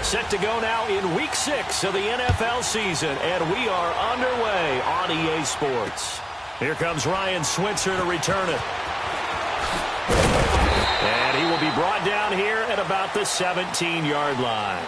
Set to go now in Week 6 of the NFL season, and we are underway on EA Sports. Here comes Ryan Switzer to return it. And he will be brought down here at about the 17-yard line.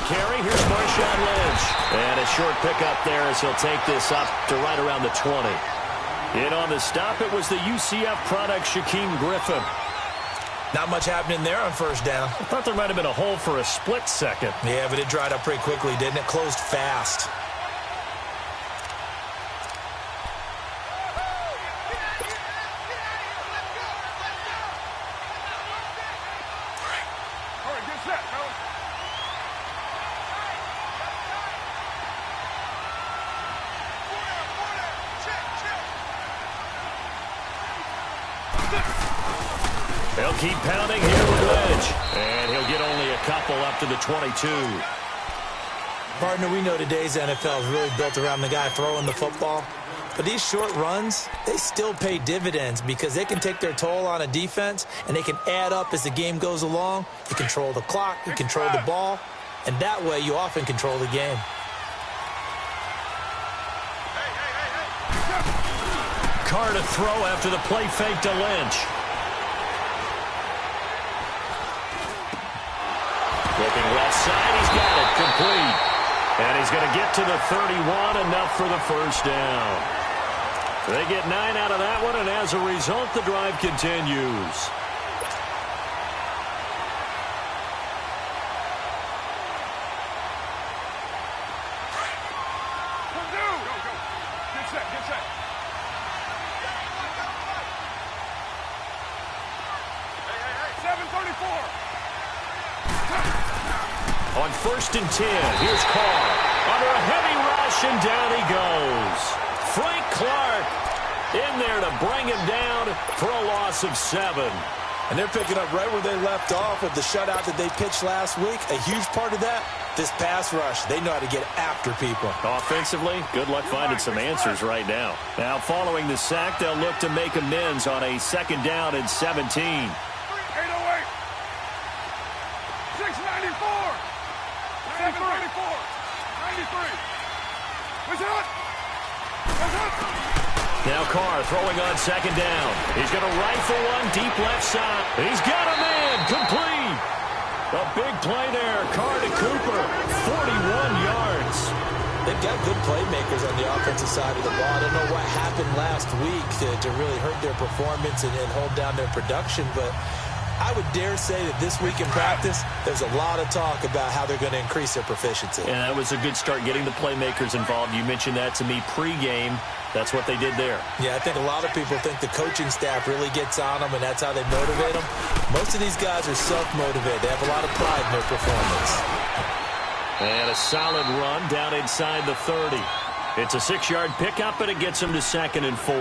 Carry. Here's Marshawn Lynch. And a short pickup there as he'll take this up to right around the 20. In on the stop, it was the UCF product, Shaquem Griffin. Not much happening there on first down. I thought there might have been a hole for a split second. Yeah, but it dried up pretty quickly, didn't it? Closed fast. They'll keep pounding here with Lynch. And he'll get only a couple up to the 22. Partner, we know today's NFL is really built around the guy throwing the football. But these short runs, they still pay dividends because they can take their toll on a defense and they can add up as the game goes along. You control the clock, you control the ball, and that way you often control the game. Carr to throw after the play fake to Lynch. Looking left side, he's got it complete. And he's going to get to the 31, enough for the first down. They get 9 out of that one, and as a result, the drive continues. On 1st and 10, here's Carr. Under a heavy rush, and down he goes. Frank Clark in there to bring him down for a loss of 7. And they're picking up right where they left off with the shutout that they pitched last week. A huge part of that, this pass rush. They know how to get after people. Offensively, good luck finding some answers right now. Now, following the sack, they'll look to make amends on a 2nd down and 17. 93. Now Carr throwing on 2nd down. He's going to rifle one deep left side. He's got a man complete. A big play there. Carr to Cooper. 41 yards. They've got good playmakers on the offensive side of the ball. I don't know what happened last week to really hurt their performance and hold down their production, but I would dare say that this week in practice, there's a lot of talk about how they're going to increase their proficiency. And that was a good start, getting the playmakers involved. You mentioned that to me pregame. That's what they did there. Yeah, I think a lot of people think the coaching staff really gets on them, and that's how they motivate them. Most of these guys are self-motivated. They have a lot of pride in their performance. And a solid run down inside the 30. It's a 6-yard pickup, and it gets them to 2nd and 4.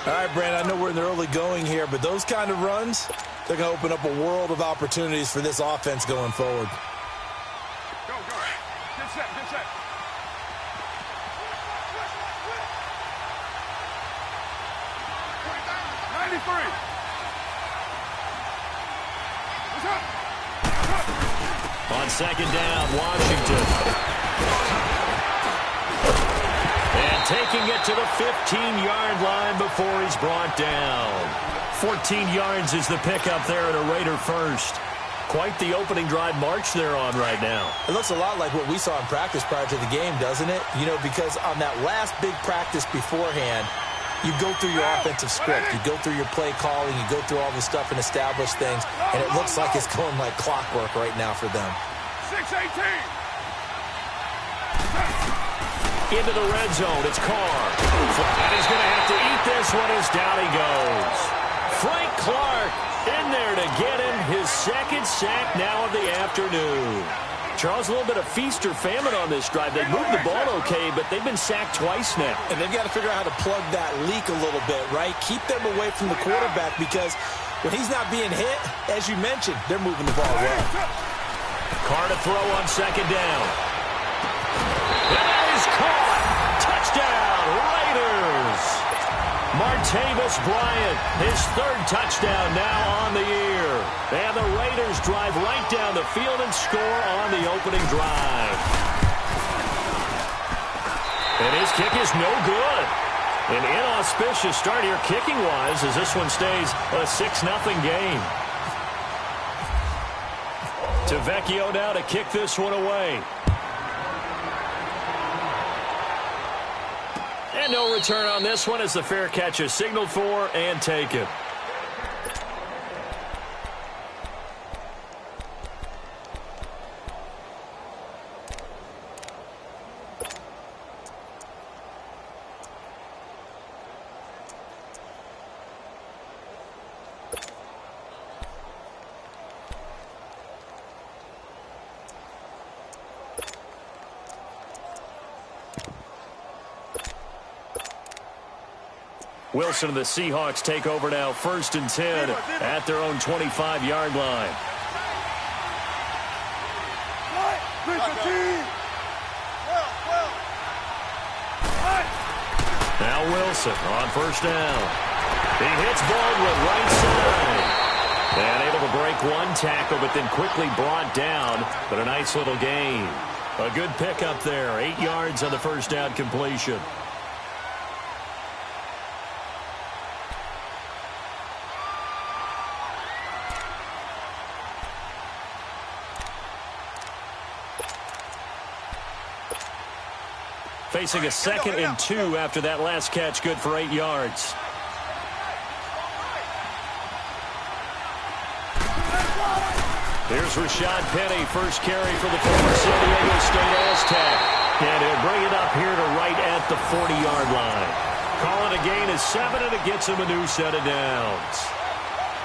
All right, Brandon, I know we're in the early going here, but those kind of runs, they're going to open up a world of opportunities for this offense going forward. Go. Get set. 93. What's up? On 2nd down, Washington. And taking it to the 15-yard line before he's brought down. 14 yards is the pickup there at a Raider first. Quite the opening drive march they're on right now. It looks a lot like what we saw in practice prior to the game, doesn't it? You know, because on that last big practice beforehand, you go through your offensive script. You go through your play calling. You go through all the stuff and establish things. And it looks like it's going like clockwork right now for them. 6-18. Into the red zone. It's Carr. And he's going to have to eat this this one is down he goes. Frank Clark in there to get him his second sack now of the afternoon. Charles, a little bit of feast or famine on this drive. They moved the ball okay, but they've been sacked twice now. And they've got to figure out how to plug that leak a little bit, right? Keep them away from the quarterback because when he's not being hit, as you mentioned, they're moving the ball well. Carr to throw on second down. That is caught. Touchdown, Raiders. Martavis Bryant, his third touchdown now on the year. And the Raiders drive right down the field and score on the opening drive. And his kick is no good. An inauspicious start here kicking-wise as this one stays a 6-0 game. To Vecchio now to kick this one away. And no return on this one as the fair catch is signaled for and taken. Wilson and the Seahawks take over now, 1st and 10 at their own 25-yard line. Now Wilson on 1st down. He hits Baldwin right side. And able to break one tackle, but then quickly brought down. But a nice little gain. A good pickup there. 8 yards on the 1st down completion. Facing a 2nd and 2 after that last catch, good for 8 yards. Here's Rashad Penny, first carry for the former San Diego State Aztec. And he'll bring it up here to right at the 40-yard line. Calling a gain of 7, and it gets him a new set of downs.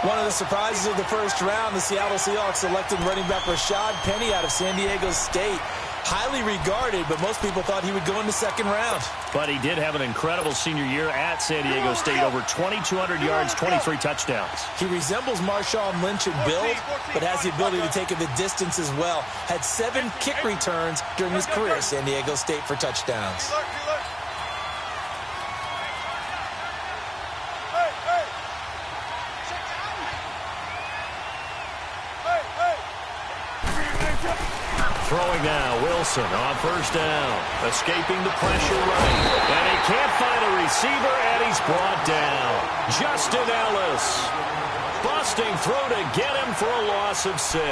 One of the surprises of the first round, the Seattle Seahawks selected running back Rashad Penny out of San Diego State. Highly regarded, but most people thought he would go in the 2nd round. But he did have an incredible senior year at San Diego State. Over 2,200 yards, 23 touchdowns. He resembles Marshawn Lynch in build, but has the ability to take it the distance as well. Had 7 kick returns during his career at San Diego State for touchdowns. Throwing now, Wilson on 1st down. Escaping the pressure right. And he can't find a receiver, and he's brought down. Justin Ellis. Busting through to get him for a loss of 6.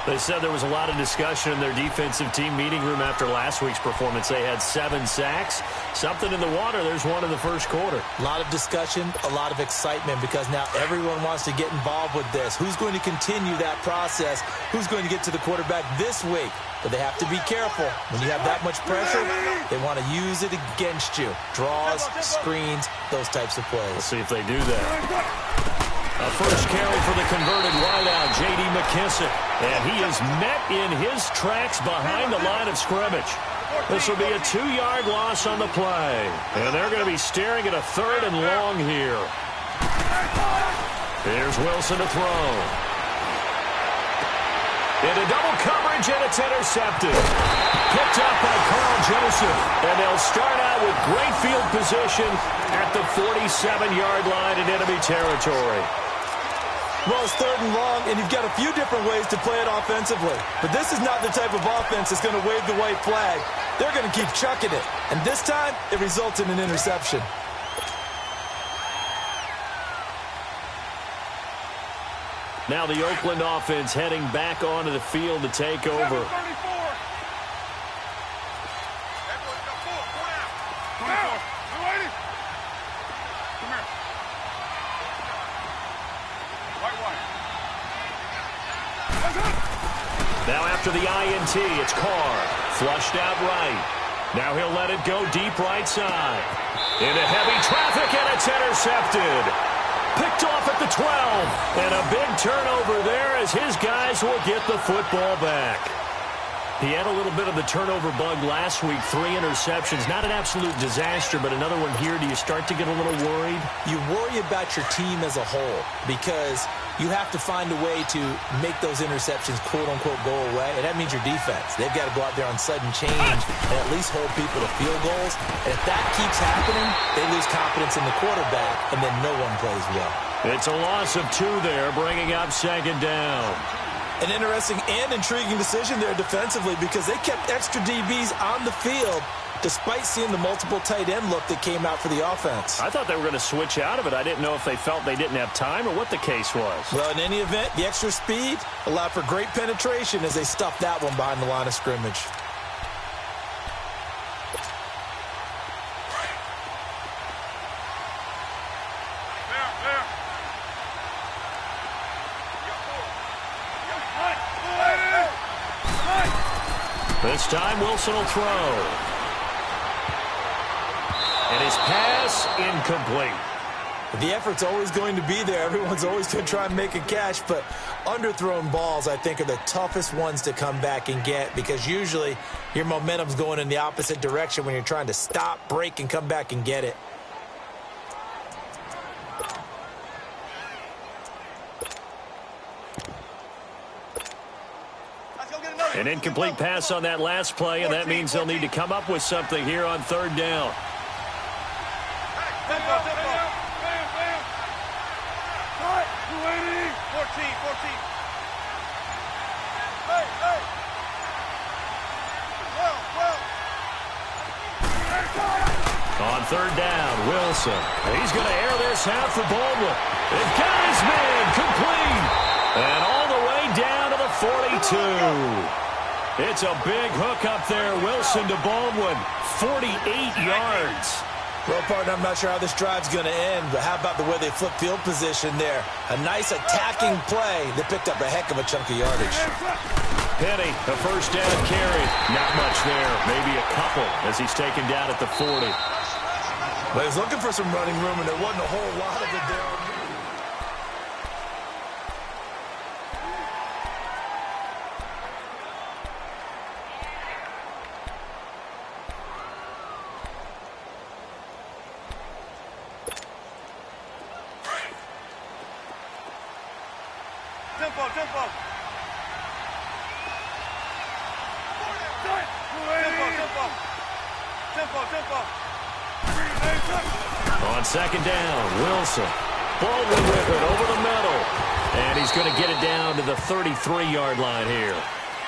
They said there was a lot of discussion in their defensive team meeting room after last week's performance. They had 7 sacks. Something in the water. There's one in the first quarter. A lot of discussion, a lot of excitement because now everyone wants to get involved with this. Who's going to continue that process? Who's going to get to the quarterback this week? But they have to be careful. When you have that much pressure, they want to use it against you. Draws, screens, those types of plays. Let's see if they do that. A first carry for the converted wideout, J.D. McKissick. And he is met in his tracks behind the line of scrimmage. This will be a 2-yard loss on the play. And they're going to be staring at a 3rd and long here. Here's Wilson to throw. Into double coverage, and it's intercepted. Picked up by Carl Joseph. And they'll start out with great field position at the 47-yard line in enemy territory. Well, it's 3rd and long, and you've got a few different ways to play it offensively. But this is not the type of offense that's going to wave the white flag. They're going to keep chucking it. And this time, it results in an interception. Now the Oakland offense heading back onto the field to take over. Now after the INT, it's Carr. Flushed out right. Now he'll let it go deep right side. Into heavy traffic, and it's intercepted. Picked off at the 12. And a big turnover there as his guys will get the football back. He had a little bit of the turnover bug last week. 3 interceptions. Not an absolute disaster, but another one here. Do you start to get a little worried? You worry about your team as a whole because you have to find a way to make those interceptions, quote-unquote, go away. And that means your defense. They've got to go out there on sudden change and at least hold people to field goals. And if that keeps happening, they lose confidence in the quarterback, and then no one plays well. It's a loss of 2 there, bringing up 2nd down. An interesting and intriguing decision there defensively because they kept extra DBs on the field despite seeing the multiple tight end look that came out for the offense. I thought they were going to switch out of it. I didn't know if they felt they didn't have time or what the case was. Well, in any event, the extra speed allowed for great penetration as they stuffed that one behind the line of scrimmage. This time, Wilson will throw. And his pass incomplete. The effort's always going to be there. Everyone's always going to try and make a catch, but underthrown balls, I think, are the toughest ones to come back and get because usually your momentum's going in the opposite direction when you're trying to stop, break, and come back and get it. An incomplete pass on that last play, and that means they'll need to come up with something here on 3rd down. On 3rd down, Wilson. He's going to air this out for Baldwin. They've got his man complete. And all the way down to the 42. It's a big hook up there. Wilson to Baldwin. 48 yards. Well, partner, I'm not sure how this drive's going to end, but how about the way they flip field position there? A nice attacking play that picked up a heck of a chunk of yardage. Penny, a 1st down carry. Not much there. Maybe a couple as he's taken down at the 40. But he's looking for some running room, and there wasn't a whole lot of it there. On 2nd down, Wilson. Baldwin with it over the middle. And he's going to get it down to the 33-yard line here.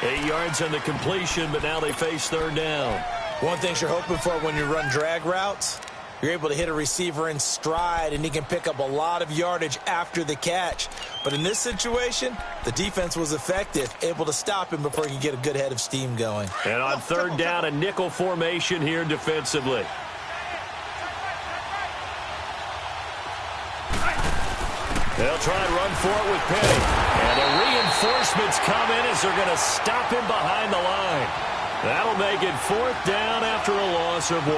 8 yards on the completion, but now they face 3rd down. One thing you're hoping for when you run drag routes, you're able to hit a receiver in stride, and he can pick up a lot of yardage after the catch. But in this situation, the defense was effective, able to stop him before he could get a good head of steam going. And on 3rd down, a nickel formation here defensively. They'll try and run for it with Penny. And the reinforcements come in as they're going to stop him behind the line. That'll make it 4th down after a loss of 1.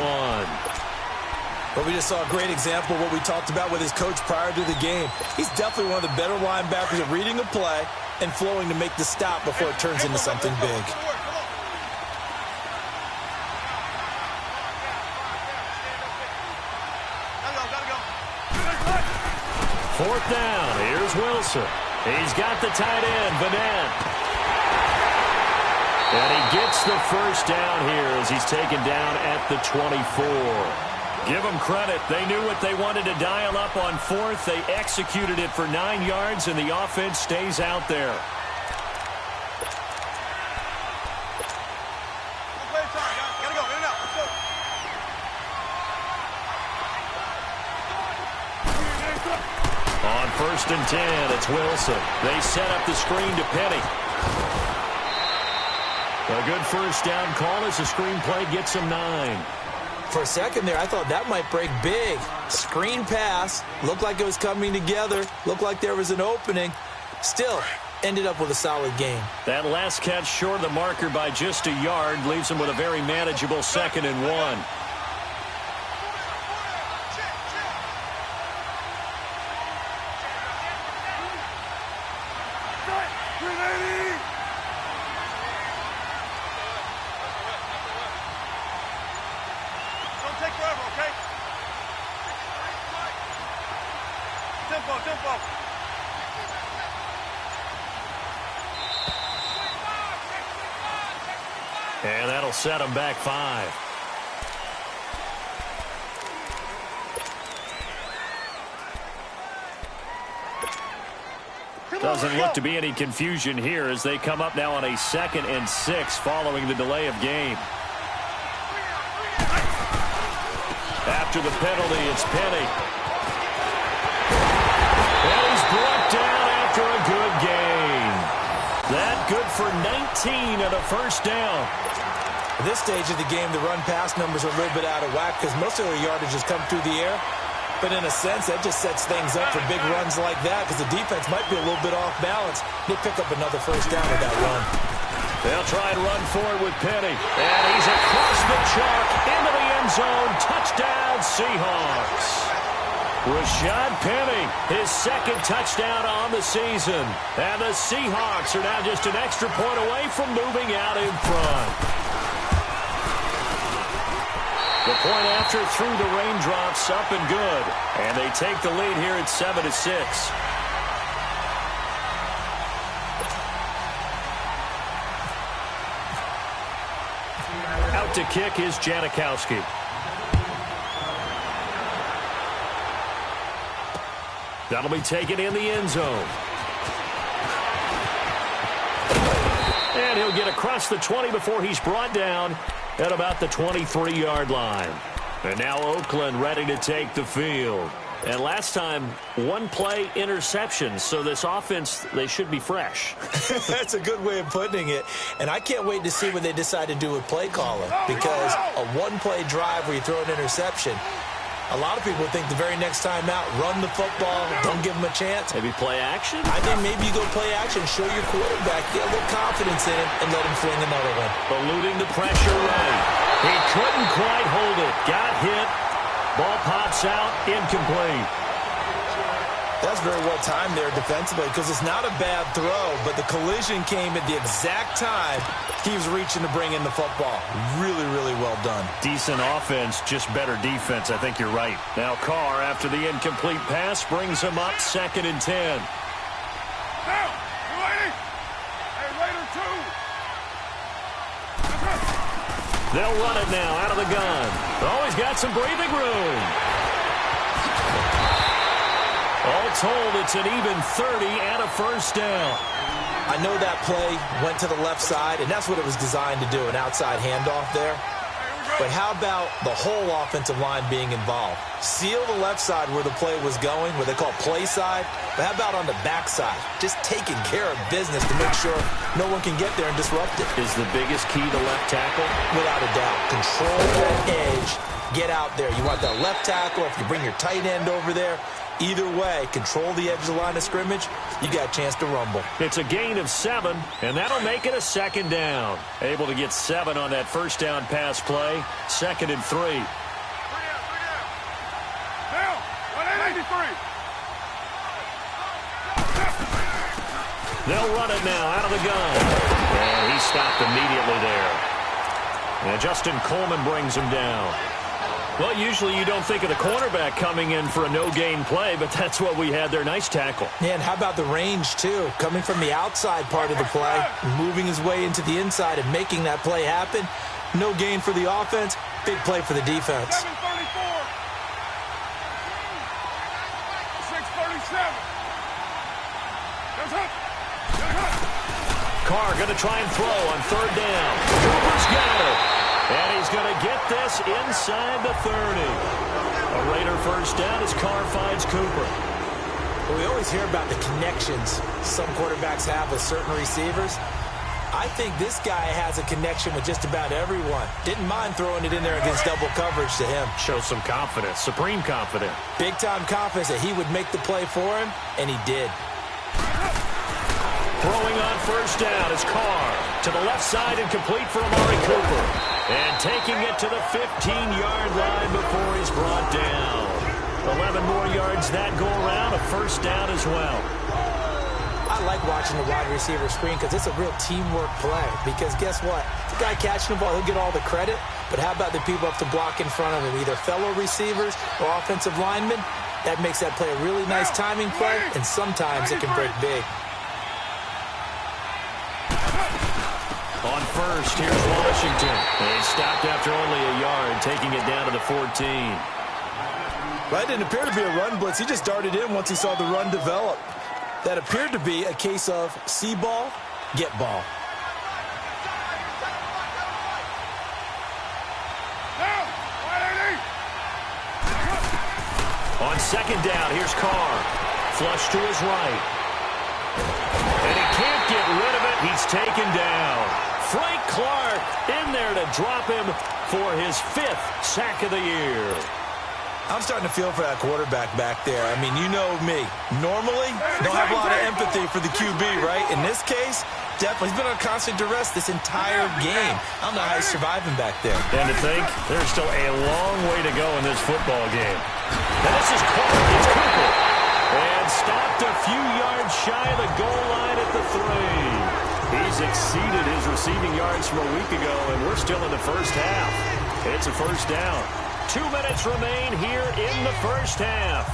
But we just saw a great example of what we talked about with his coach prior to the game. He's definitely one of the better linebackers at reading a play and flowing to make the stop before it turns into something big. Fourth down. Here's Wilson. He's got the tight end, Vanette. And he gets the 1st down here as he's taken down at the 24. Give them credit. They knew what they wanted to dial up on 4th. They executed it for 9 yards, and the offense stays out there. On 1st and 10, it's Wilson. They set up the screen to Penny. A good 1st down call as the screen play gets him 9. For a second there, I thought that might break big. Screen pass. Looked like it was coming together. Looked like there was an opening. Still, ended up with a solid game. That last catch short of the marker by just a yard leaves him with a very manageable 2nd and 1. And that'll set him back 5. Doesn't look to be any confusion here as they come up now on a 2nd and 6 following the delay of game. After the penalty, it's Penny. And he's brought down after a good gain. That good for 19 and a first down. At this stage of the game, the run-pass numbers are a little bit out of whack because most of their yardage has come through the air. But in a sense, that just sets things up for big runs like that because the defense might be a little bit off balance. They pick up another first down with that run. They'll try and run forward with Penny. And he's across the chalk into the end zone. Touchdown, Seahawks. Rashad Penny, his 2nd touchdown on the season. And the Seahawks are now just an extra point away from moving out in front. The point after through the raindrops, up and good. And they take the lead here at 7-6. Out to kick is Janikowski. That'll be taken in the end zone. And he'll get across the 20 before he's brought down at about the 23-yard line. And now Oakland ready to take the field. And last time, 1-play interception. So this offense, they should be fresh. That's a good way of putting it. And I can't wait to see what they decide to do with play calling. Because a 1-play drive where you throw an interception, a lot of people think the very next time out, run the football, don't give them a chance. Maybe play action? I think maybe you go play action, show your quarterback, get a little confidence in him, and let him fling another one. Eluding the pressure right. He couldn't quite hold it. Got hit. Ball pops out, incomplete. That's very well timed there defensively because it's not a bad throw, but the collision came at the exact time he was reaching to bring in the football. Really, really well done. Decent offense, just better defense. I think you're right. Now Carr, after the incomplete pass, brings him up 2nd and 10. Now, you lady. Hey, later, too. They'll run it now out of the gun. Oh, he's got some breathing room. All told, it's an even 30 and a first down. I know that play went to the left side, and that's what it was designed to do, an outside handoff there. But how about the whole offensive line being involved? Seal the left side where the play was going, what they call play side. But how about on the back side? Just taking care of business to make sure no one can get there and disrupt it. Is the biggest key to left tackle? Without a doubt. Control that edge. Get out there. You want that left tackle. If you bring your tight end over there, either way, control the edge of the line of scrimmage, you got a chance to rumble. It's a gain of 7, and that'll make it a 2nd down. Able to get 7 on that first down pass play. 2nd and 3. Now, 183. They'll run it now out of the gun. And he stopped immediately there. And Justin Coleman brings him down. Well, usually you don't think of the cornerback coming in for a no-gain play, but that's what we had there. Nice tackle. Yeah, and how about the range, too? Coming from the outside part of the play, moving his way into the inside and making that play happen. No gain for the offense, big play for the defense. 734. 637. Goes up. Carr going to try and throw on 3rd down. Cooper's got it. And he's going to get this inside the 30. A Raider first down as Carr finds Cooper. Well, we always hear about the connections some quarterbacks have with certain receivers. I think this guy has a connection with just about everyone. Didn't mind throwing it in there against double coverage to him. Shows some confidence, supreme confidence. Big-time confidence that he would make the play for him, and he did. Throwing on first down is Carr. To the left side and complete for Amari Cooper. And taking it to the 15-yard line before he's brought down. 11 more yards that go around, a first down as well. I like watching the wide receiver screen because it's a real teamwork play. Because guess what? The guy catching the ball, he'll get all the credit. But how about the people up to block in front of him, either fellow receivers or offensive linemen? That makes that play a really nice timing play, and sometimes it can break big. On first, here's Washington. They stopped after only a yard, taking it down to the 14. Well, it didn't appear to be a run blitz. He just darted in once he saw the run develop. That appeared to be a case of see ball, get ball. On second down, here's Carr. Flush to his right. And he can't get rid of it. He's taken down. Frank Clark in there to drop him for his 5th sack of the year. I'm starting to feel for that quarterback back there. I mean, you know me. Normally, don't have a lot of empathy for the QB, right? In this case, definitely. He's been on constant duress this entire game. I don't know how he's surviving back there. And to think, there's still a long way to go in this football game. And this is Clark. It's Cooper. And stopped a few yards shy of the goal line at the 3. He's exceeded his receiving yards from a week ago, and we're still in the first half. It's a first down. 2 minutes remain here in the first half.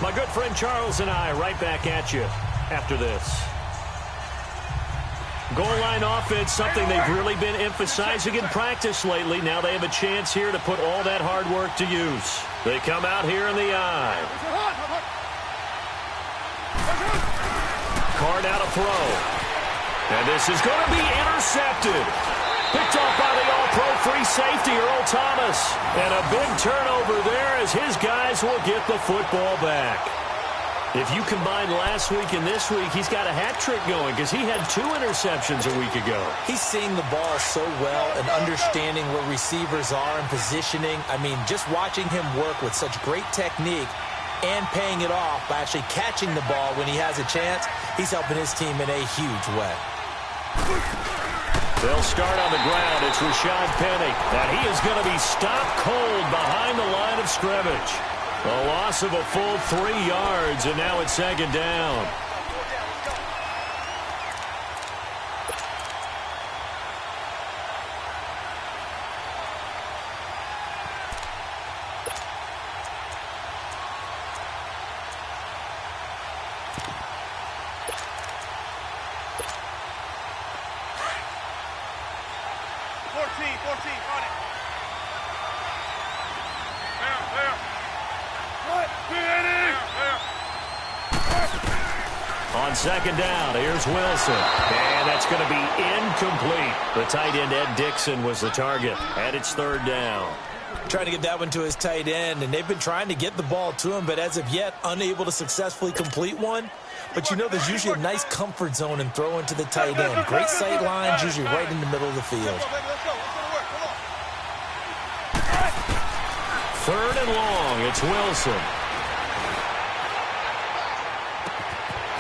My good friend Charles and I right back at you after this. Goal line offense, something they've really been emphasizing in practice lately. Now they have a chance here to put all that hard work to use. They come out here in the eye. Carr now to throw. And this is going to be intercepted. Picked off by the all-pro free safety, Earl Thomas. And a big turnover there as his guys will get the football back. If you combine last week and this week, he's got a hat trick going because he had 2 interceptions a week ago. He's seeing the ball so well and understanding where receivers are and positioning. I mean, just watching him work with such great technique and paying it off by actually catching the ball when he has a chance, he's helping his team in a huge way. They'll start on the ground. It's Rashad Penny. And he is going to be stopped cold behind the line of scrimmage. A loss of a full 3 yards, and now it's second down. On second down, here's Wilson. And that's going to be incomplete. The tight end, Ed Dixon, was the target. And it's third down. Trying to get that one to his tight end, and they've been trying to get the ball to him, but as of yet, unable to successfully complete one. But you know there's usually a nice comfort zone in throwing to the tight end. Great sight lines, usually right in the middle of the field. Third and long, it's Wilson.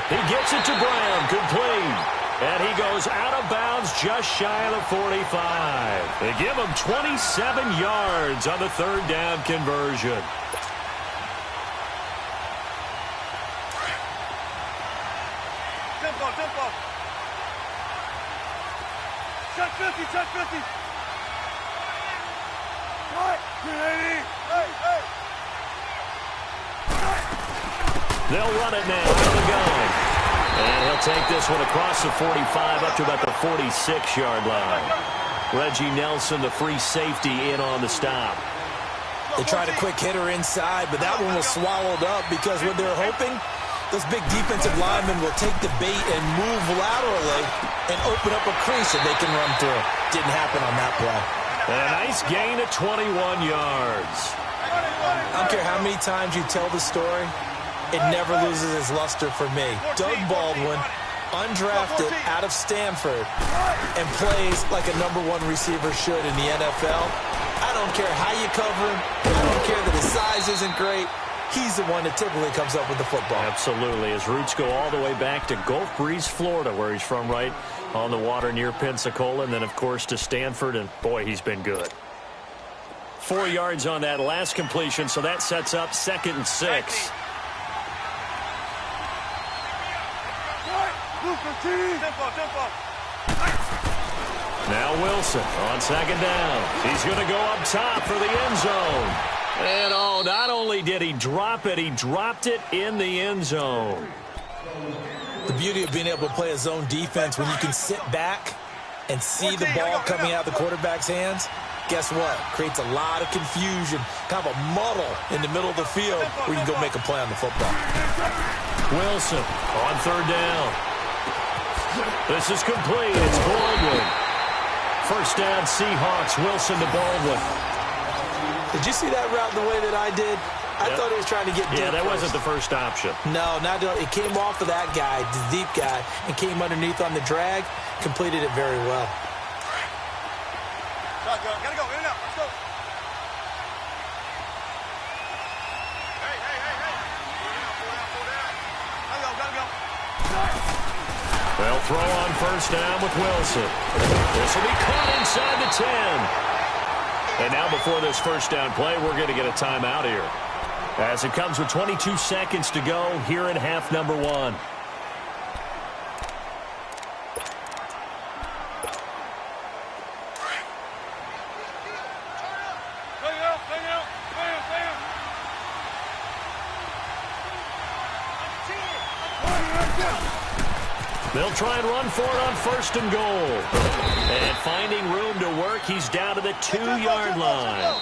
He gets it to Brown, complete. And he goes out of bounds just shy of the 45. They give him 27 yards on the third down conversion. Tempo. Check 50. What? Hey. They'll run it now out of the gun. And he'll take this one across the 45 up to about the 46-yard line. Reggie Nelson, the free safety, in on the stop. They tried a quick hitter inside, but that one was swallowed up because what they're hoping, those big defensive linemen will take the bait and move laterally and open up a crease that they can run through. Didn't happen on that play. And a nice gain of 21 yards. I don't care how many times you tell the story, it never loses its luster for me. Doug Baldwin, undrafted out of Stanford, and plays like a #1 receiver should in the NFL. I don't care how you cover him. I don't care that his size isn't great. He's the one that typically comes up with the football. Absolutely. His roots go all the way back to Gulf Breeze, Florida, where he's from, right on the water near Pensacola, and then, of course, to Stanford, and, boy, he's been good. 4 yards on that last completion, so that sets up 2nd and 6. Tempo. Now Wilson on second down. He's going to go up top for the end zone. And, oh, not only did he drop it, he dropped it in the end zone. The beauty of being able to play a zone defense when you can sit back and see the ball coming out of the quarterback's hands, guess what? Creates a lot of confusion, kind of a muddle in the middle of the field where you can go make a play on the football. Wilson on third down. This is complete. It's Baldwin. First down, Seahawks. Wilson to Baldwin. Did you see that route the way that I did? I thought he was trying to get deep. Yeah, that wasn't the first option. No, it came off of that guy, the deep guy, and came underneath on the drag. Completed it very well. Gotta go, in and out, let's go. Hey. Gotta go. They'll throw on first down with Wilson. This will be caught inside the 10. And now before this first down play, we're going to get a timeout here, as it comes with 22 seconds to go here in half number 1. They'll try and run for it on first and goal. And finding room to work, he's down to the 2-yard line.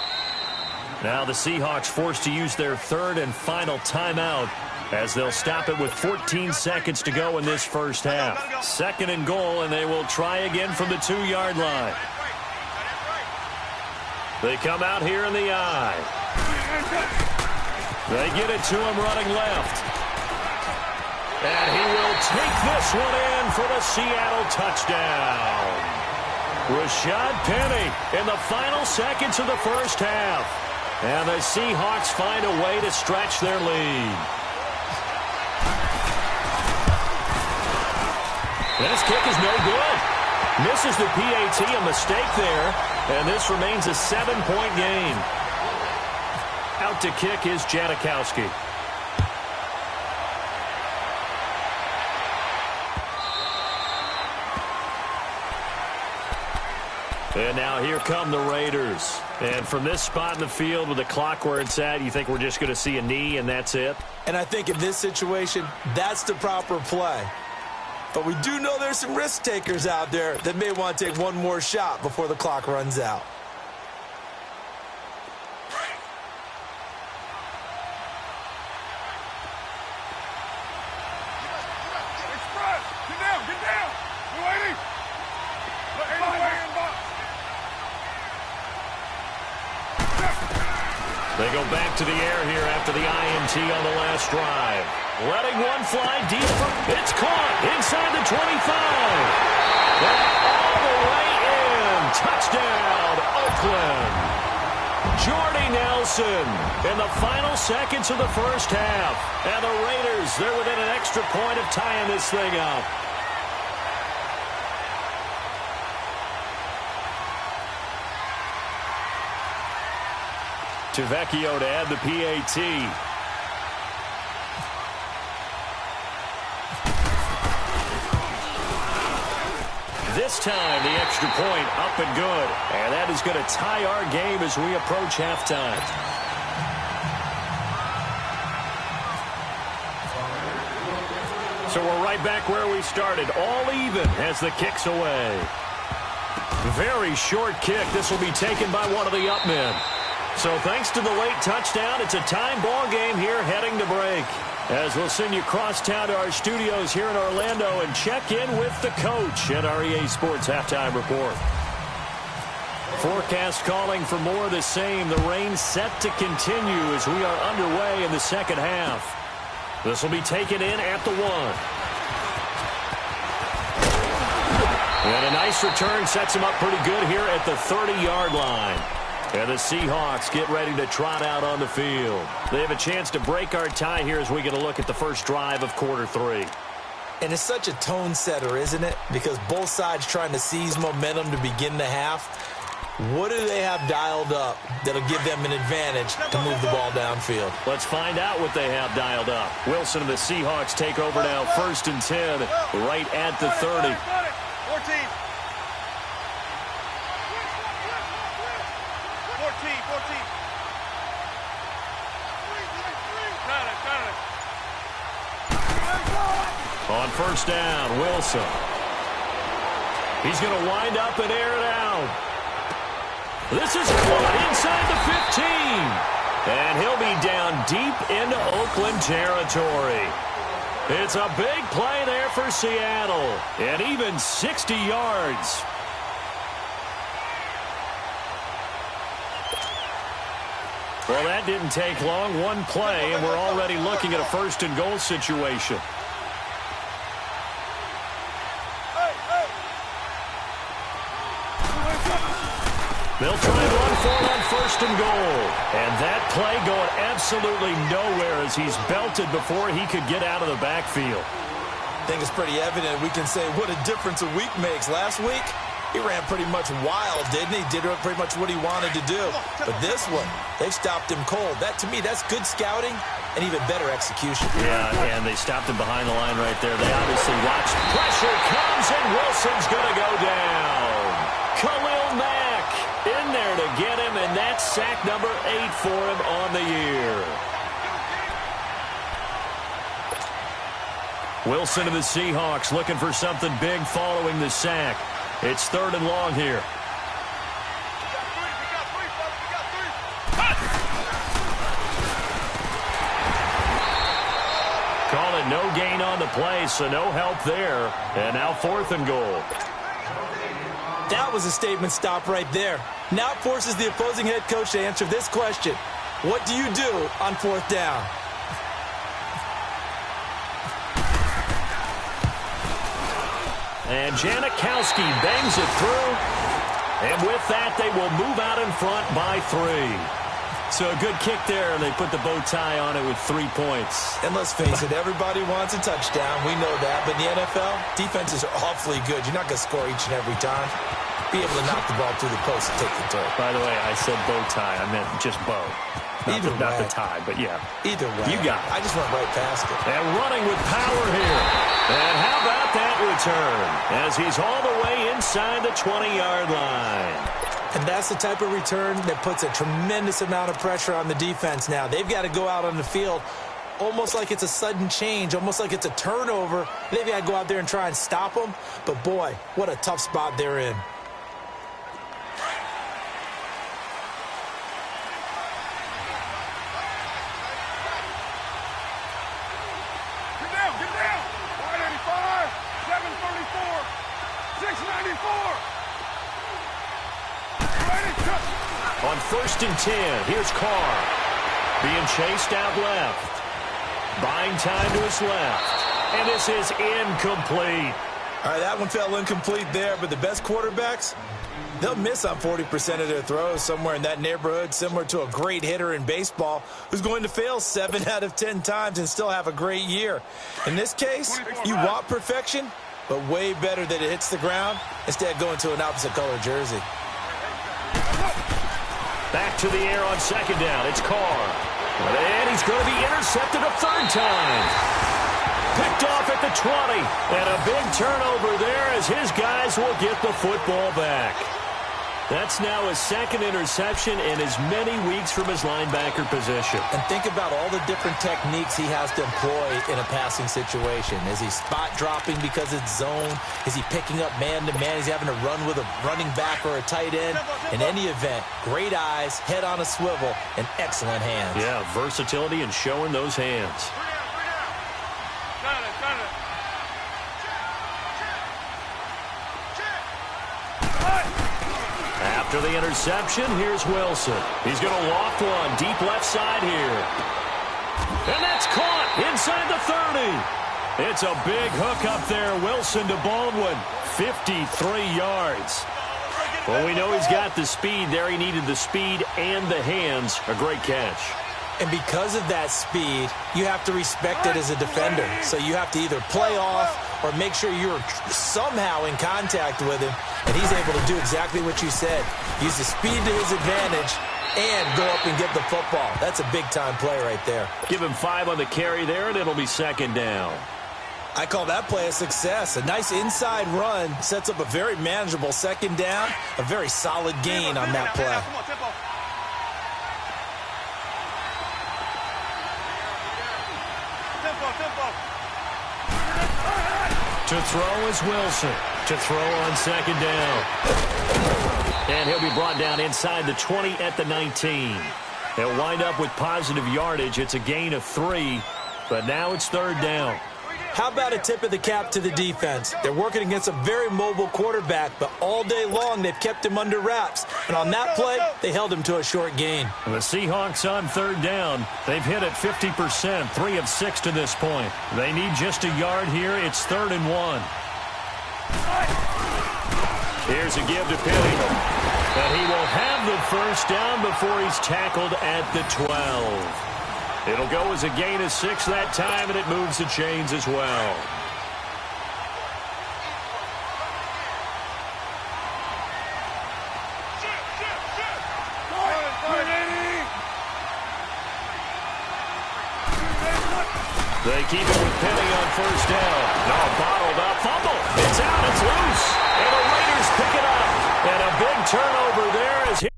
Now the Seahawks forced to use their third and final timeout, as they'll stop it with 14 seconds to go in this first half. Second and goal, and they will try again from the 2-yard line. They come out here in the eye. They get it to him running left. And he will take this one in for the Seattle touchdown. Rashad Penny in the final seconds of the first half. And the Seahawks find a way to stretch their lead. This kick is no good. Misses the PAT, a mistake there. And this remains a 7-point game. Out to kick is Janikowski. And now here come the Raiders. And from this spot in the field with the clock where it's at, you think we're just going to see a knee and that's it? And I think in this situation, that's the proper play. But we do know there's some risk takers out there that may want to take one more shot before the clock runs out. Get down. We're waiting. They go back to the air here after the INT on the last drive. Letting one fly deep. It's caught inside the 25. And all the way in. Touchdown, Oakland. Jordy Nelson in the final seconds of the first half. And the Raiders, they're within an extra point of tying this thing up. Tavecchio to add the PAT. This time, the extra point up and good. And that is going to tie our game as we approach halftime. So we're right back where we started. All even as the kick's away. Very short kick. This will be taken by one of the up men. So thanks to the late touchdown, it's a time ball game here heading to break. As we'll send you cross town to our studios here in Orlando and check in with the coach at our EA Sports Halftime Report. Forecast calling for more of the same. The rain set to continue as we are underway in the second half. This will be taken in at the 1. And a nice return sets him up pretty good here at the 30-yard line. And the Seahawks get ready to trot out on the field. They have a chance to break our tie here as we get a look at the first drive of quarter 3. And it's such a tone setter, isn't it? Because both sides trying to seize momentum to begin the half. What do they have dialed up that'll give them an advantage to move the ball downfield? Let's find out what they have dialed up. Wilson and the Seahawks take over now, 1st and 10, right at the 30. 14. 14. On first down, Wilson. He's going to wind up and air it out. This is caught inside the 15. And he'll be down deep into Oakland territory. It's a big play there for Seattle. And even 60 yards. Well, that didn't take long. One play, and we're already looking at a first-and-goal situation. They'll try and run for it on first and goal. And that play going absolutely nowhere as he's belted before he could get out of the backfield. I think it's pretty evident. We can say what a difference a week makes. Last week, he ran pretty much wild, didn't he? Did pretty much what he wanted to do. But this one, they've stopped him cold. That, to me, that's good scouting and even better execution. Yeah, and they stopped him behind the line right there. They obviously watched. Pressure comes, and Wilson's going to go down. Khalil Mack in there to get him, and that's sack number 8 for him on the year. Wilson and the Seahawks looking for something big following the sack. It's 3rd and long here. Call it no gain on the play, so no help there. And now 4th and goal. That was a statement stop right there. Now it forces the opposing head coach to answer this question. What do you do on 4th down? And Janikowski bangs it through. And with that, they will move out in front by 3. So a good kick there, and they put the bow tie on it with 3 points. And let's face it, everybody wants a touchdown. We know that. But in the NFL, defenses are awfully good. You're not going to score each and every time. Be able to knock the ball through the post and take the throw. By the way, I said bow tie. I meant just bow. Not the tie, but yeah. Either way. You got it. I just went right past it. And running with power here. And how about that return? As he's all the way inside the 20-yard line. And that's the type of return that puts a tremendous amount of pressure on the defense now. They've got to go out on the field almost like it's a sudden change, almost like it's a turnover. They've got to go out there and try and stop them. But, boy, what a tough spot they're in. Get down. 185, 734, 694. On 1st and 10, here's Carr. Being chased out left. Buying time to his left. And this is incomplete. All right, that one fell incomplete there, but the best quarterbacks, they'll miss on 40% of their throws, somewhere in that neighborhood, similar to a great hitter in baseball who's going to fail 7 out of 10 times and still have a great year. In this case, you want perfection, but way better that it hits the ground instead of going to an opposite color jersey. Back to the air on 2nd down. It's Carr. And he's going to be intercepted a 3rd time. Picked off at the 20. And a big turnover there as his guys will get the football back. That's now his 2nd interception in as many weeks from his linebacker position. And think about all the different techniques he has to employ in a passing situation. Is he spot dropping because it's zone? Is he picking up man-to-man? Is he having to run with a running back or a tight end? In any event, great eyes, head on a swivel, and excellent hands. Yeah, versatility and showing those hands. After the interception, here's Wilson. He's going to loft one deep left side here. And that's caught inside the 30. It's a big hook up there. Wilson to Baldwin. 53 yards. Well, we know he's got the speed there. He needed the speed and the hands. A great catch. And because of that speed, you have to respect it as a defender. So you have to either play off or make sure you're somehow in contact with him. And he's able to do exactly what you said. Use the speed to his advantage and go up and get the football. That's a big-time play right there. Give him 5 on the carry there, and it'll be 2nd down. I call that play a success. A nice inside run sets up a very manageable 2nd down. A very solid gain on that play. Tempo. To throw is Wilson. To throw on second down. And he'll be brought down inside the 20 at the 19. They'll wind up with positive yardage. It's a gain of 3, but now it's third down. How about a tip of the cap to the defense? They're working against a very mobile quarterback, but all day long they've kept him under wraps. And on that play, they held him to a short gain. And the Seahawks on third down. They've hit it 50%, 3 of 6 to this point. They need just a yard here. It's 3rd and 1. Here's a give to Penny. But he will have the first down before he's tackled at the 12. It'll go as a gain of 6 that time, and it moves the chains as well. They keep it with Penny on first down. No, bottled up. Fumble. It's out. It's loose. And the Raiders pick it up. And a big turnover there as he...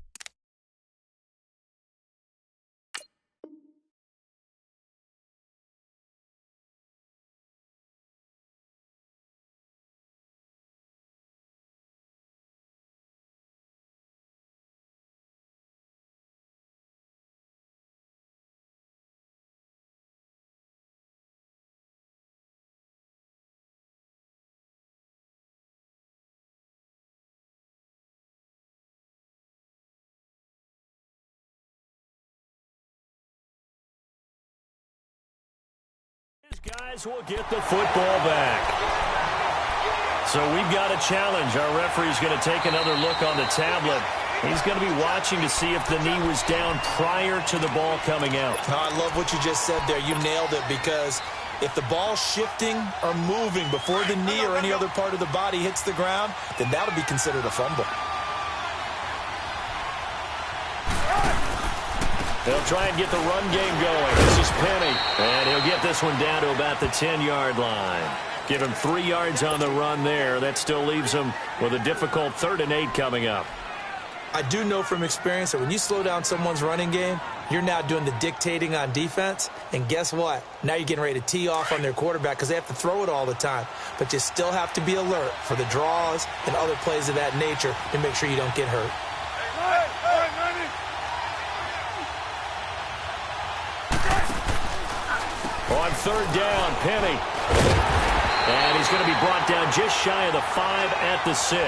Guys will get the football back. So we've got a challenge. Our referee's going to take another look on the tablet. He's going to be watching to see if the knee was down prior to the ball coming out. Oh, I love what you just said there. You nailed it, because if the ball's shifting or moving before the knee or any other part of the body hits the ground, then that'll be considered a fumble. They'll try and get the run game going. This is Penny. And he'll get this one down to about the 10-yard line. Give him 3 yards on the run there. That still leaves him with a difficult 3rd and 8 coming up. I do know from experience that when you slow down someone's running game, you're now doing the dictating on defense. And guess what? Now you're getting ready to tee off on their quarterback because they have to throw it all the time. But you still have to be alert for the draws and other plays of that nature to make sure you don't get hurt. On third down, Penny. And he's going to be brought down just shy of the 5 at the 6.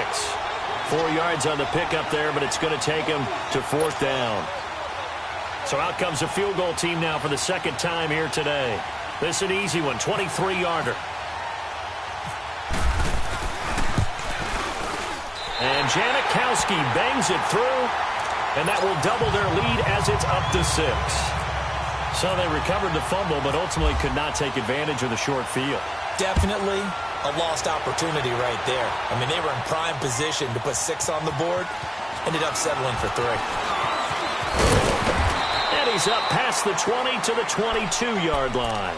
4 yards on the pickup there, but it's going to take him to 4th down. So out comes a field goal team now for the second time here today. This is an easy one, 23-yarder. And Janikowski bangs it through, and that will double their lead as it's up to 6. So they recovered the fumble, but ultimately could not take advantage of the short field. Definitely a lost opportunity right there. I mean, they were in prime position to put 6 on the board. Ended up settling for 3. And he's up past the 20 to the 22-yard line.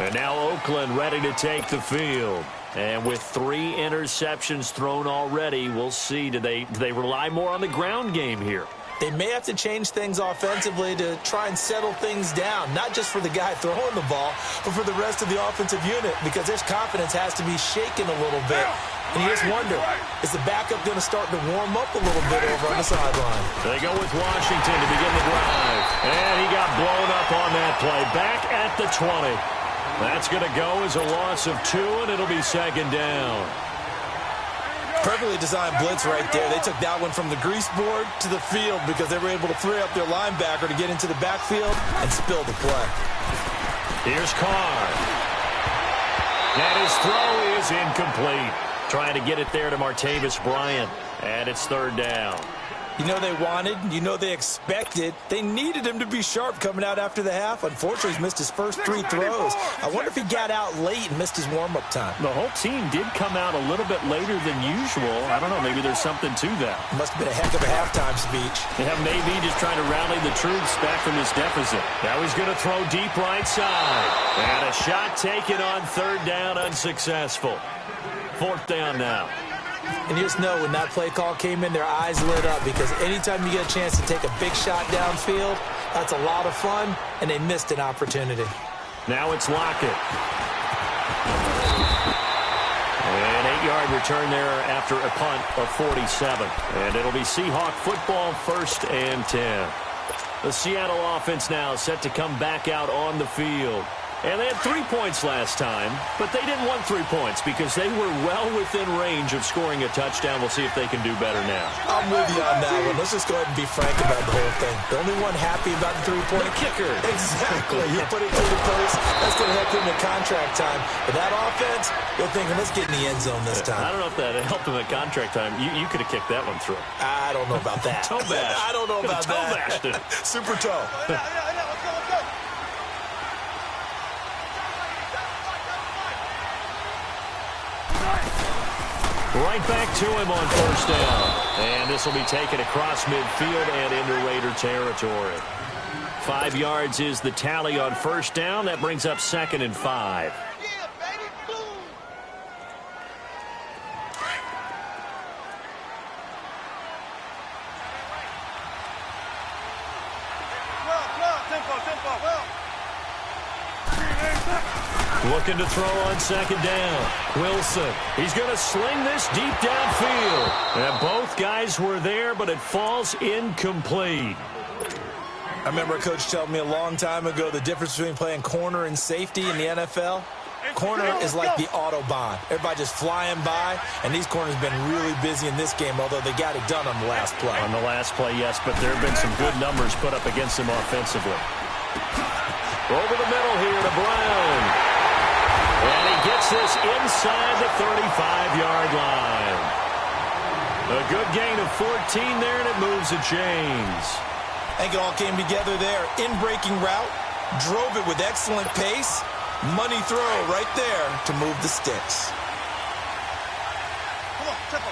And now Oakland ready to take the field. And with 3 interceptions thrown already, we'll see. Do they rely more on the ground game here? They may have to change things offensively to try and settle things down, not just for the guy throwing the ball, but for the rest of the offensive unit, because their confidence has to be shaken a little bit. And you just wonder, is the backup going to start to warm up a little bit over on the sideline? They go with Washington to begin the drive. And he got blown up on that play. Back at the 20. That's going to go as a loss of 2, and it'll be 2nd down. Perfectly designed blitz right there. They took that one from the grease board to the field because they were able to free up their linebacker to get into the backfield and spill the play. Here's Carr. And his throw is incomplete. Trying to get it there to Martavis Bryant. And it's 3rd down. You know they wanted, you know they expected. They needed him to be sharp coming out after the half. Unfortunately, he's missed his first 3 throws. I wonder if he got out late and missed his warm-up time. The whole team did come out a little bit later than usual. I don't know, maybe there's something to that. Must have been a heck of a halftime speech. Yeah, maybe just trying to rally the troops back from this deficit. Now he's going to throw deep right side. And a shot taken on 3rd down, unsuccessful. 4th down now. And you just know when that play call came in, their eyes lit up, because anytime you get a chance to take a big shot downfield, that's a lot of fun, and they missed an opportunity. Now it's Lockett. An 8-yard return there after a punt of 47. And it'll be Seahawk football, 1st and 10. The Seattle offense now set to come back out on the field. And they had 3 points last time, but they didn't want 3 points because they were well within range of scoring a touchdown. We'll see if they can do better now. I'm with you on that one. Let's just go ahead and be frank about the whole thing. The only one happy about the 3-point kicker. Exactly. You put it through the post. That's going to help him in contract time. But that offense, they're thinking, let's get in the end zone this time. I don't know if that helped him at contract time. You could have kicked that one through. I don't know about that. Toe bash. I don't know about toe that. Bashed it. Super toe. Right back to him on 1st down. And this will be taken across midfield and into Raider territory. 5 yards is the tally on 1st down. That brings up 2nd and 5. Looking to throw on 2nd down. Wilson. He's going to sling this deep downfield. And both guys were there, but it falls incomplete. I remember a coach telling me a long time ago the difference between playing corner and safety in the NFL. Corner is like the Autobahn. Everybody just flying by, and these corners have been really busy in this game, although they got it done on the last play. On the last play, yes, but there have been some good numbers put up against them offensively. Over the middle here to Brown. And he gets this inside the 35-yard line. A good gain of 14 there, and it moves the chains. I think it all came together there. In-breaking route, drove it with excellent pace. Money throw right there to move the sticks. Come on, tempo.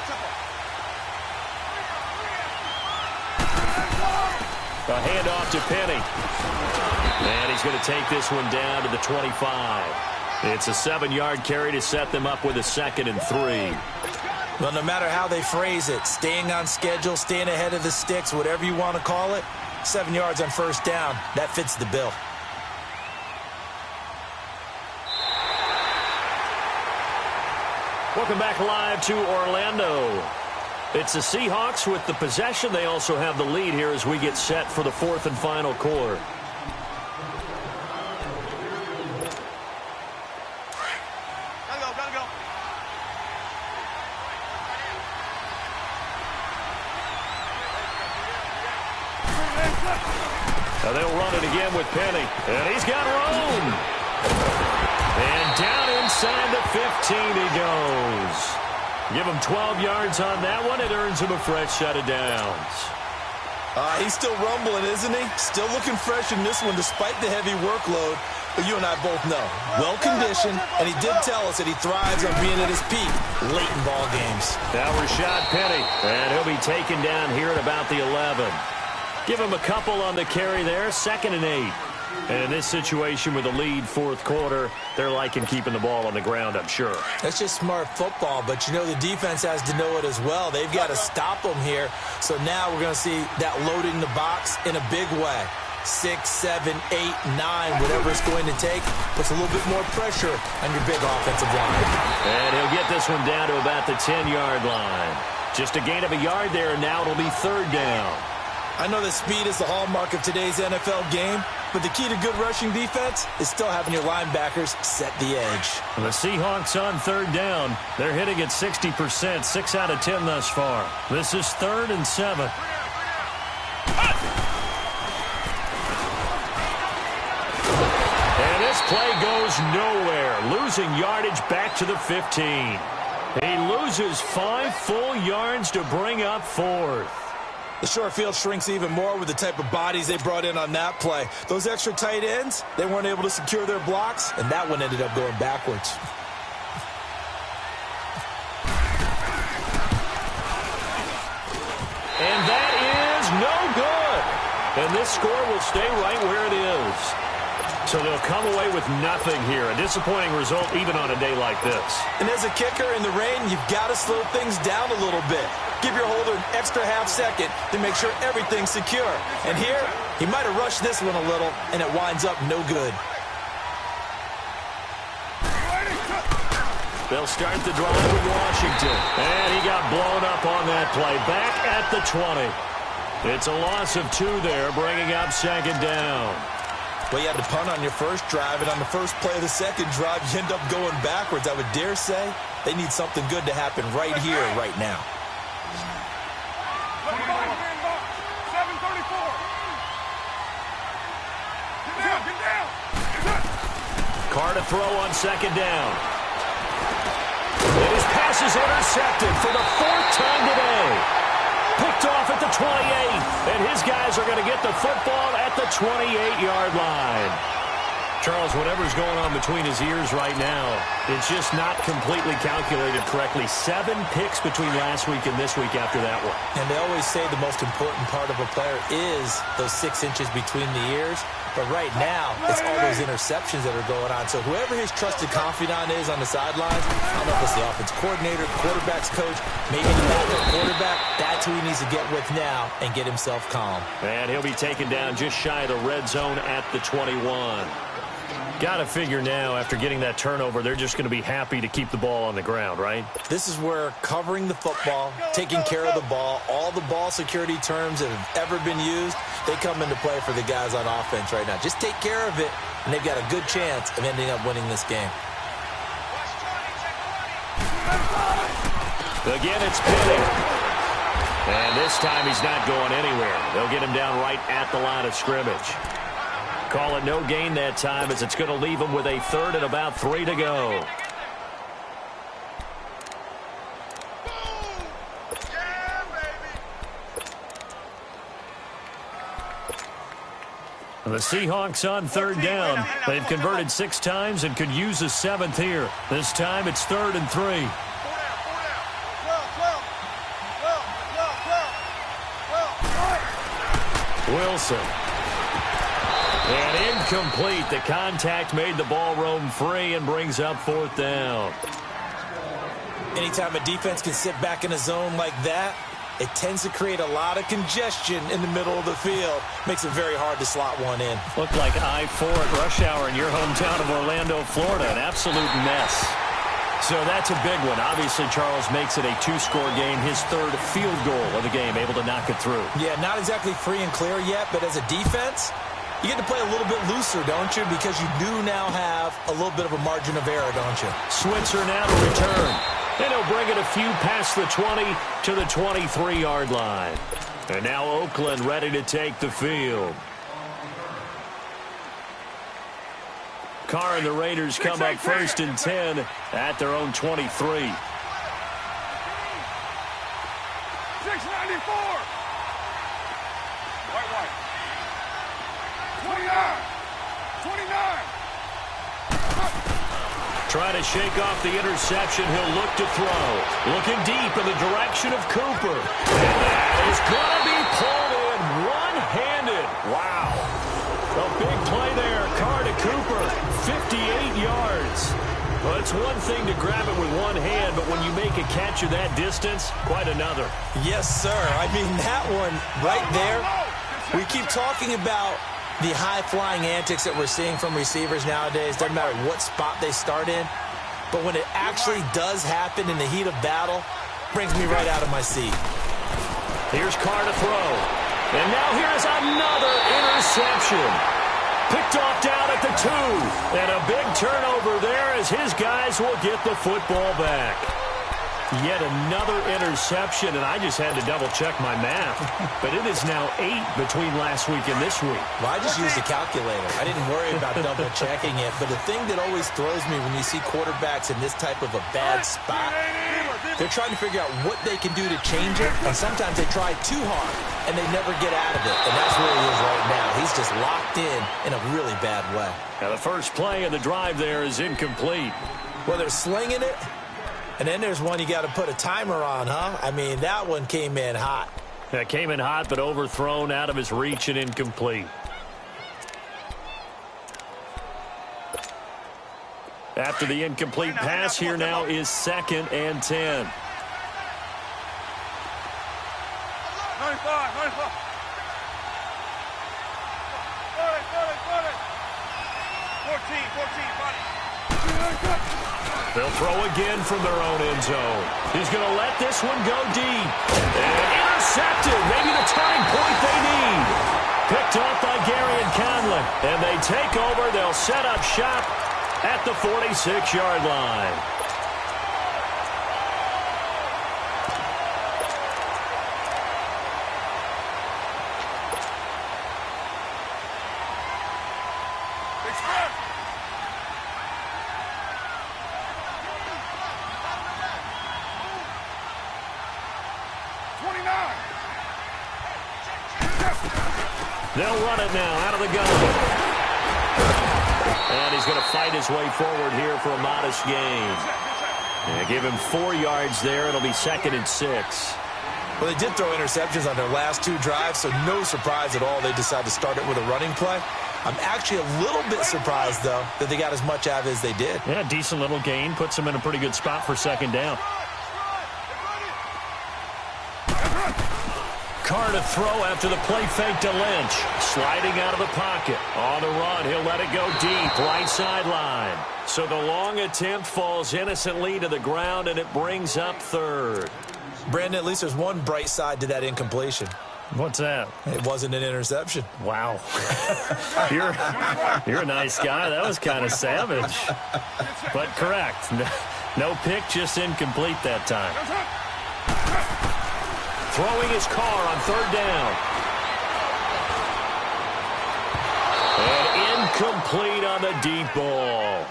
A handoff to Penny. And he's going to take this one down to the 25. It's a 7-yard carry to set them up with a 2nd and 3. Well, no matter how they phrase it, staying on schedule, staying ahead of the sticks, whatever you want to call it, 7 yards on 1st down, that fits the bill. Welcome back live to Orlando. It's the Seahawks with the possession. They also have the lead here as we get set for the 4th and final quarter. Gotta go. Now they'll run it again with Penny. And he's got room. And down inside the 15 he goes. Give him 12 yards on that one. It earns him a fresh set of downs. He's still rumbling, isn't he? Still looking fresh in this one despite the heavy workload. But you and I both know, well-conditioned, and he did tell us that he thrives on being at his peak late in ball games. Now Rashad Penny, and he'll be taken down here at about the 11. Give him a couple on the carry there, 2nd and 8. And in this situation with a lead 4th quarter, they're liking keeping the ball on the ground, I'm sure. That's just smart football, but you know the defense has to know it as well. They've got to stop them here. So now we're going to see that loading the box in a big way. 6, 7, 8, 9, whatever it's going to take, puts a little bit more pressure on your big offensive line. And he'll get this one down to about the 10-yard line. Just a gain of a yard there, and now it'll be 3rd down. I know that speed is the hallmark of today's NFL game, but the key to good rushing defense is still having your linebackers set the edge. The Seahawks on 3rd down. They're hitting at 60%, 6 out of 10 thus far. This is 3rd and 7. And this play goes nowhere, losing yardage back to the 15. He loses 5 full yards to bring up 4th. The short field shrinks even more with the type of bodies they brought in on that play. Those extra tight ends, they weren't able to secure their blocks, and that one ended up going backwards. And that is no good. And this score will stay right where it is. So they'll come away with nothing here. A disappointing result even on a day like this. And as a kicker in the rain, you've got to slow things down a little bit. Give your holder an extra half second to make sure everything's secure. And here, he might have rushed this one a little, and it winds up no good. They'll start the drive with Washington. And he got blown up on that play. Back at the 20. It's a loss of 2 there, bringing up second down. Well, you had to punt on your first drive, and on the first play of the second drive, you end up going backwards. I would dare say they need something good to happen right here, right now. 7:34. Get down. Carr to throw on second down. And his pass is intercepted for the 4th time today. Picked off at the 28, and his guys are going to get the football at the 28-yard line. Charles, whatever's going on between his ears right now, it's just not completely calculated correctly. 7 picks between last week and this week after that one. And they always say the most important part of a player is those 6 inches between the ears. But right now, it's all those interceptions that are going on. So whoever his trusted confidant is on the sidelines, I don't know if it's the offense coordinator, quarterback's coach, maybe the backup quarterback, that's who he needs to get with now and get himself calm. And he'll be taken down just shy of the red zone at the 21. Got to figure now, after getting that turnover, they're just going to be happy to keep the ball on the ground, right? This is where covering the football, taking care of the ball, all the ball security terms that have ever been used, they come into play for the guys on offense right now. Just take care of it, and they've got a good chance of ending up winning this game. Again, it's Penny. And this time he's not going anywhere. They'll get him down right at the line of scrimmage. Call it no gain that time, as it's going to leave him with a 3rd and about 3 to go. The Seahawks on 3rd down. They've converted 6 times and could use a 7th here. This time it's 3rd and 3. Wilson. And incomplete. The contact made the ball roam free and brings up 4th down. Anytime a defense can sit back in a zone like that, it tends to create a lot of congestion in the middle of the field. Makes it very hard to slot one in. Looked like I-4 at rush hour in your hometown of Orlando, Florida. An absolute mess. So that's a big one. Obviously, Charles makes it a 2-score game. His 3rd field goal of the game, able to knock it through. Yeah, not exactly free and clear yet, but as a defense, you get to play a little bit looser, don't you? Because you do now have a little bit of a margin of error, don't you? Switzer now to return. And he'll bring it a few past the 20 to the 23-yard line. And now Oakland ready to take the field. Carr and the Raiders come up 1st and 10 at their own 23. 694. White. 29. Trying to shake off the interception. He'll look to throw. Looking deep in the direction of Cooper. And that is going to be pulled in one-handed. Wow. A big play there. Carr to Cooper. 58 yards. Well, it's one thing to grab it with one hand, but when you make a catch of that distance, quite another. Yes, sir. I mean, that one right there, we keep talking about the high-flying antics that we're seeing from receivers nowadays. Doesn't matter what spot they start in. But when it actually does happen in the heat of battle, brings me right out of my seat. Here's Carr to throw. And now here's another interception. Picked off down at the 2. And a big turnover there as his guys will get the football back. Yet another interception, and I just had to double-check my math. But it is now 8 between last week and this week. Well, I just used a calculator. I didn't worry about double-checking it. But the thing that always throws me when you see quarterbacks in this type of a bad spot, they're trying to figure out what they can do to change it. And sometimes they try too hard, and they never get out of it. And that's where he is right now. He's just locked in a really bad way. Now the first play of the drive there is incomplete. Well, they're slinging it. And then there's one you got to put a timer on, huh? I mean, that one came in hot. That came in hot, but overthrown, out of his reach, and incomplete. After the incomplete pass, here now is 2nd and 10. 95. 14, buddy. They'll throw again from their own end zone. He's going to let this one go deep. And intercepted. Maybe the turning point they need. Picked off by Gary and Conlon. And they take over. They'll set up shop at the 46-yard line. They'll run it now out of the gun. And he's going to fight his way forward here for a modest gain. Yeah, give him 4 yards there. It'll be 2nd and 6. Well, they did throw interceptions on their last 2 drives, so no surprise at all they decided to start it with a running play. I'm actually a little bit surprised, though, that they got as much out of it as they did. Yeah, decent little gain. Puts them in a pretty good spot for 2nd down. Carr to throw after the play fake to Lynch. Sliding out of the pocket. On the run, he'll let it go deep. Right sideline. So the long attempt falls innocently to the ground, and it brings up 3rd. Brandon, at least there's one bright side to that incompletion. What's that? It wasn't an interception. Wow. You're a nice guy. That was kind of savage. But correct. No pick, just incomplete that time. Throwing his Carr on 3rd down. And incomplete on the deep ball.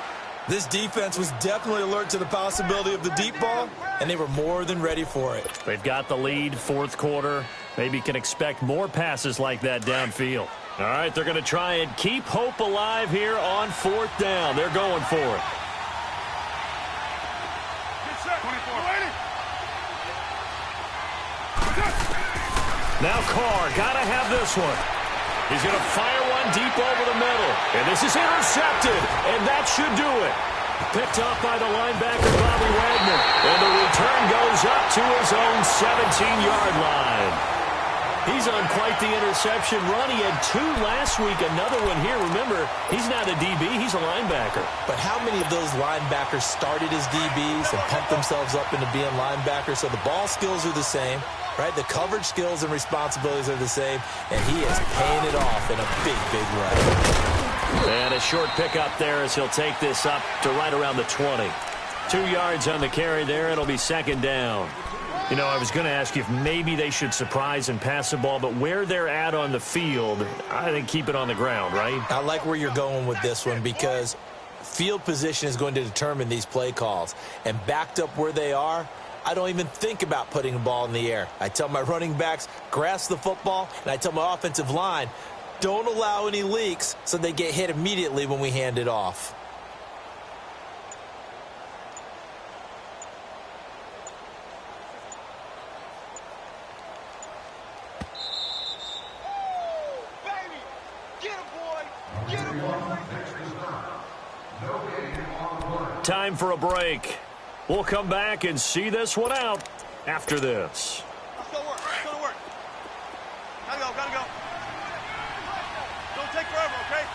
This defense was definitely alert to the possibility of the deep ball, and they were more than ready for it. They've got the lead, 4th quarter. Maybe can expect more passes like that downfield. All right, they're going to try and keep hope alive here on 4th down. They're going for it. Now Carr, got to have this one. He's going to fire one deep over the middle. And this is intercepted, and that should do it. Picked off by the linebacker, Bobby Wagner. And the return goes up to his own 17-yard line. He's on quite the interception run. He had 2 last week, another one here. Remember, he's not a DB, he's a linebacker. But how many of those linebackers started as DBs and pumped themselves up into being linebackers? So the ball skills are the same, right? The coverage skills and responsibilities are the same, and he is paying it off in a big, big way. And a short pickup there as he'll take this up to right around the 20. 2 yards on the carry there. It'll be 2nd down. You know, I was going to ask you if maybe they should surprise and pass the ball, but where they're at on the field, I think keep it on the ground, right? I like where you're going with this one because field position is going to determine these play calls. And backed up where they are, I don't even think about putting the ball in the air. I tell my running backs, grasp the football, and I tell my offensive line, don't allow any leaks so they get hit immediately when we hand it off. Time for a break. We'll come back and see this one out after this. Let's go work. Let's go to work. Gotta go. Don't take forever, okay?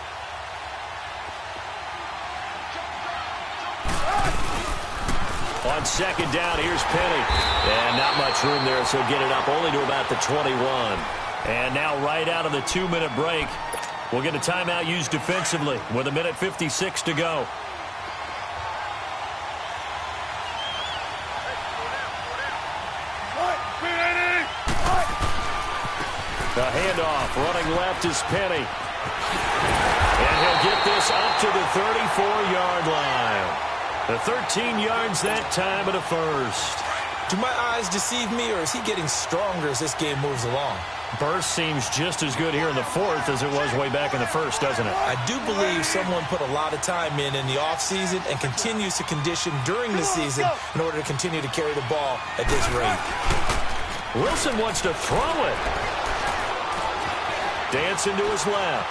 On 2nd down, here's Penny. And not much room there, so get it up only to about the 21. And now right out of the 2-minute break, we'll get a timeout used defensively with 1:56 to go. The handoff, running left is Penny. And he'll get this up to the 34-yard line. The 13 yards that time at a first. Do my eyes deceive me, or is he getting stronger as this game moves along? Burst seems just as good here in the 4th as it was way back in the 1st, doesn't it? I do believe someone put a lot of time in the offseason and continues to condition during the season in order to continue to carry the ball at this rate. Wilson wants to throw it. Dancing to his left.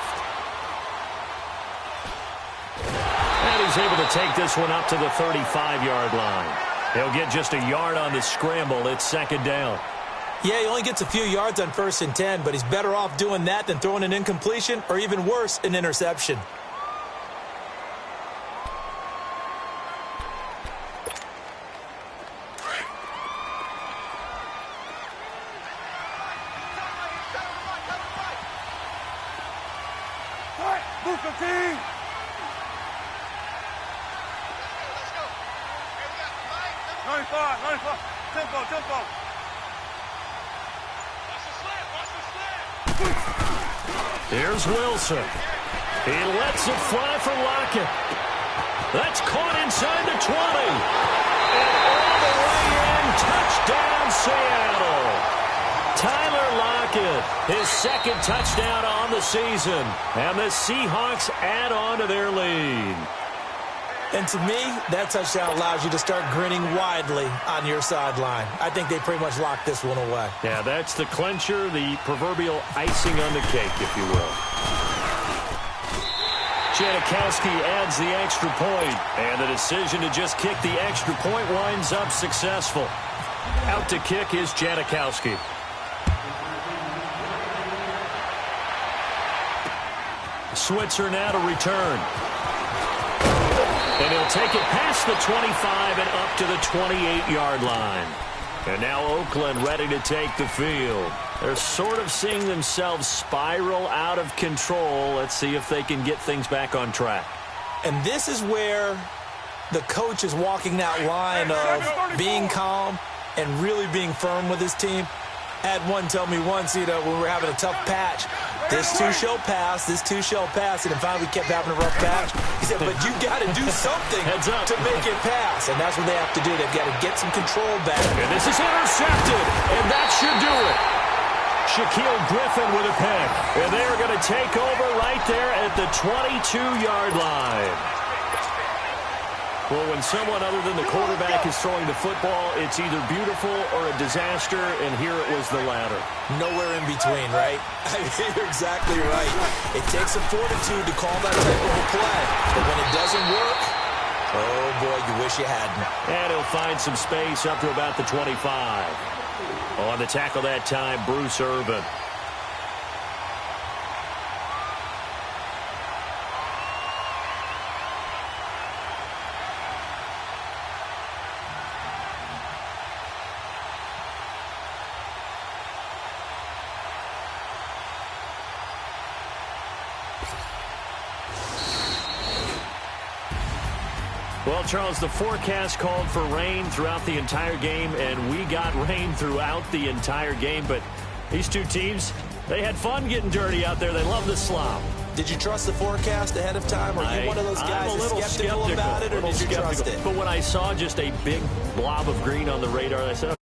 And he's able to take this one up to the 35-yard line. He'll get just a yard on the scramble. It's 2nd down. Yeah, he only gets a few yards on 1st and 10, but he's better off doing that than throwing an incompletion or even worse, an interception. Special team. Let's go. 95. Tempo. Here's Wilson. He lets it fly for Lockett. That's caught inside the 20. And all the way in, touchdown Seattle. Tyler Lockett, his second touchdown on the season. And the Seahawks add on to their lead. And to me, that touchdown allows you to start grinning widely on your sideline. I think they pretty much locked this one away. Yeah, that's the clincher, the proverbial icing on the cake, if you will. Janikowski adds the extra point, and the decision to just kick the extra point winds up successful. Out to kick is Janikowski. Switzer now to return. And he'll take it past the 25 and up to the 28-yard line. And now Oakland ready to take the field. They're sort of seeing themselves spiral out of control. Let's see if they can get things back on track. And this is where the coach is walking that line of being calm and really being firm with his team. I had one tell me once, when we were having a tough patch, this too shall pass, and then finally we kept having a rough patch. He said, but you got to do something to make it pass, and that's what they have to do. They've got to get some control back. And this is intercepted, and that should do it. Shaquille Griffin with a pick, and they're going to take over right there at the 22-yard line. Well, when someone other than the quarterback is throwing the football, it's either beautiful or a disaster, and here it was the latter. Nowhere in between, right? I mean, you're exactly right. It takes some fortitude to call that type of a play, but when it doesn't work, oh boy, you wish you hadn't. And he'll find some space up to about the 25. On the tackle that time, Bruce Irvin. Well, Charles, the forecast called for rain throughout the entire game, and we got rain throughout the entire game. But these two teams, they had fun getting dirty out there. They love the slop. Did you trust the forecast ahead of time? Or are you one of those guys that's skeptical about it, or did you trust it? But when I saw just a big blob of green on the radar, I said,